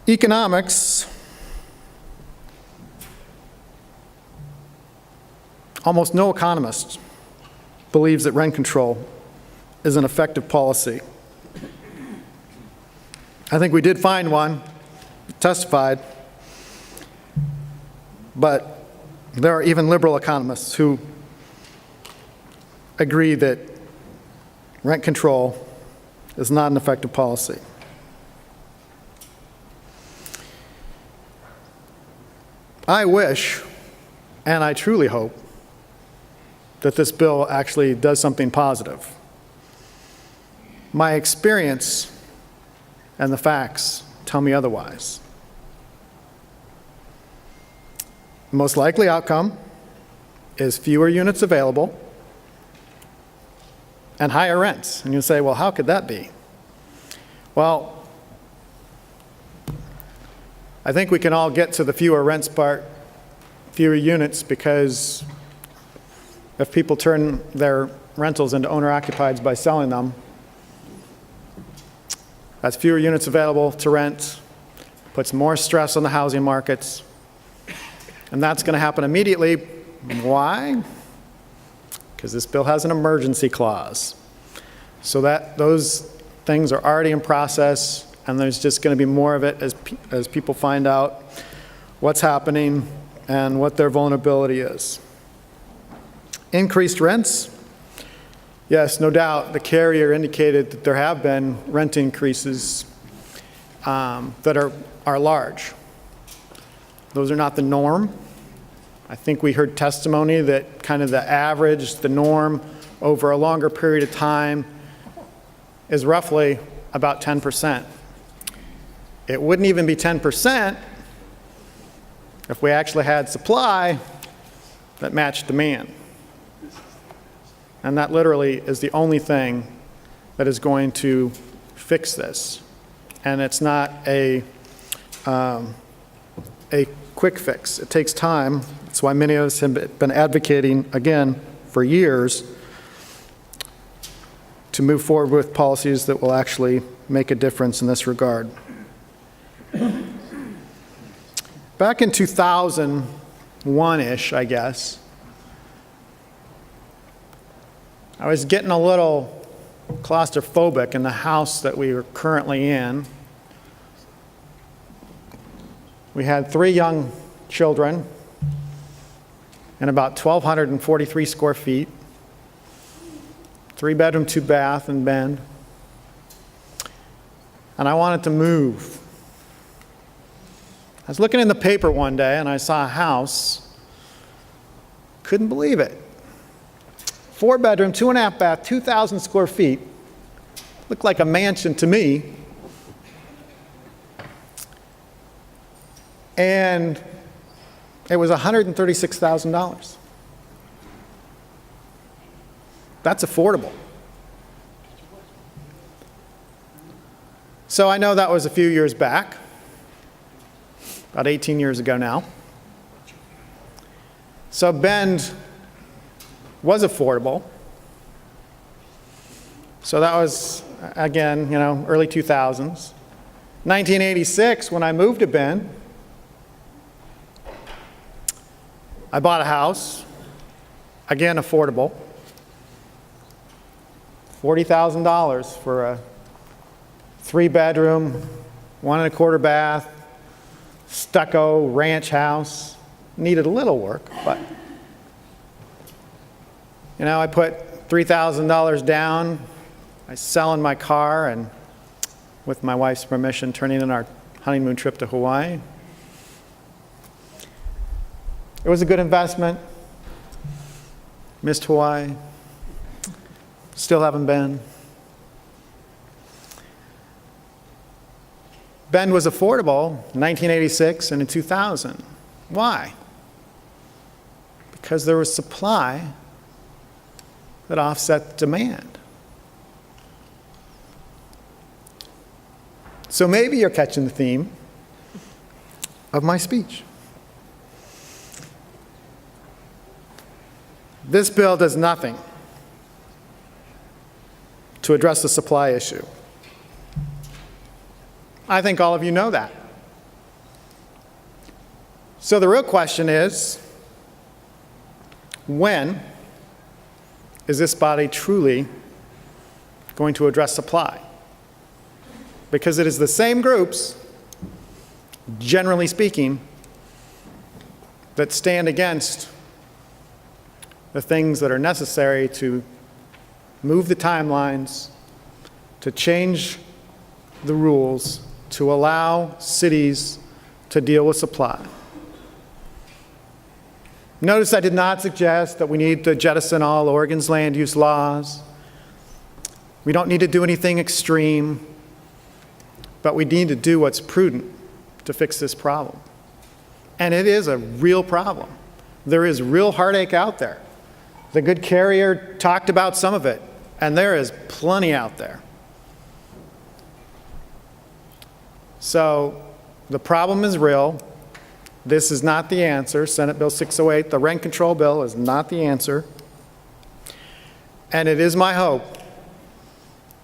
Economics, almost no economist believes that rent control is an effective policy. I think we did find one, testified, but there are even liberal economists who agree that rent control is not an effective policy. I wish, and I truly hope, that this bill actually does something positive. My experience and the facts tell me otherwise. The most likely outcome is fewer units available and higher rents. And you'll say, well, how could that be? Well, I think we can all get to the fewer rents part, fewer units, because if people turn their rentals into owner-occupieds by selling them, that's fewer units available to rent, puts more stress on the housing markets, and that's going to happen immediately. Why? Because this bill has an emergency clause. So that those things are already in process, and there's just going to be more of it as people find out what's happening and what their vulnerability is. Increased rents? Yes, no doubt. The carrier indicated that there have been rent increases that are large. Those are not the norm. I think we heard testimony that kind of the average, the norm, over a longer period of time is roughly about 10%. It wouldn't even be 10% if we actually had supply that matched demand. And that literally is the only thing that is going to fix this. And it's not a quick fix. It takes time. That's why many of us have been advocating, again, for years, to move forward with policies that will actually make a difference in this regard. Back in 2001-ish, I guess, I was getting a little claustrophobic in the house that we were currently in. We had 3 young children and about 1,243 square feet, 3-bedroom, 2-bath in Bend. And I wanted to move. I was looking in the paper one day and I saw a house. Couldn't believe it. 4-bedroom, 2.5-bath, 2,000 square feet. Looked like a mansion to me. And it was $136,000. That's affordable. So I know that was a few years back, about 18 years ago now. So Bend was affordable. So that was, again, early 2000s. 1986, when I moved to Bend, I bought a house, again affordable, $40,000 for a 3-bedroom, 1.25 bath, stucco ranch house. Needed a little work, but I put $3,000 down. I selling my car and, with my wife's permission, turning in our honeymoon trip to Hawaii. It was a good investment. Missed Hawaii. Still haven't been. Bend was affordable in 1986 and in 2000. Why? Because there was supply that offset demand. So maybe you're catching the theme of my speech. This bill does nothing to address the supply issue. I think all of you know that. So the real question is, when is this body truly going to address supply? Because it is the same groups, generally speaking, that stand against the things that are necessary to move the timelines, to change the rules, to allow cities to deal with supply. Notice I did not suggest that we need to jettison all Oregon's land use laws. We don't need to do anything extreme, but we need to do what's prudent to fix this problem. And it is a real problem. There is real heartache out there. The good carrier talked about some of it, and there is plenty out there. So the problem is real. This is not the answer. Senate Bill 608, the rent control bill, is not the answer. And it is my hope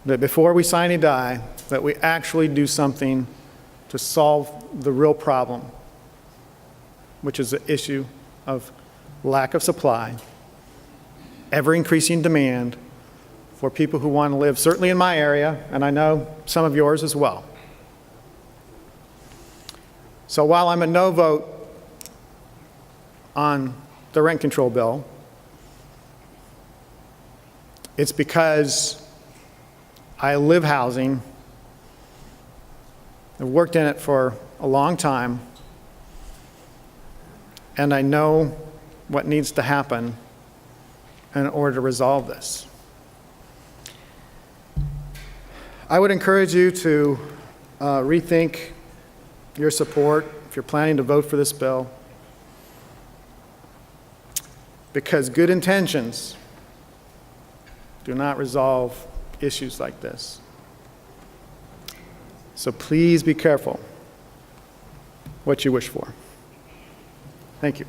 that before we sign and die, that we actually do something to solve the real problem, which is the issue of lack of supply, ever-increasing demand for people who want to live, certainly in my area, and I know some of yours as well. So while I'm a no vote on the rent control bill, it's because I live housing. I've worked in it for a long time, and I know what needs to happen in order to resolve this. I would encourage you to rethink your support if you're planning to vote for this bill, because good intentions do not resolve issues like this. So please be careful what you wish for. Thank you.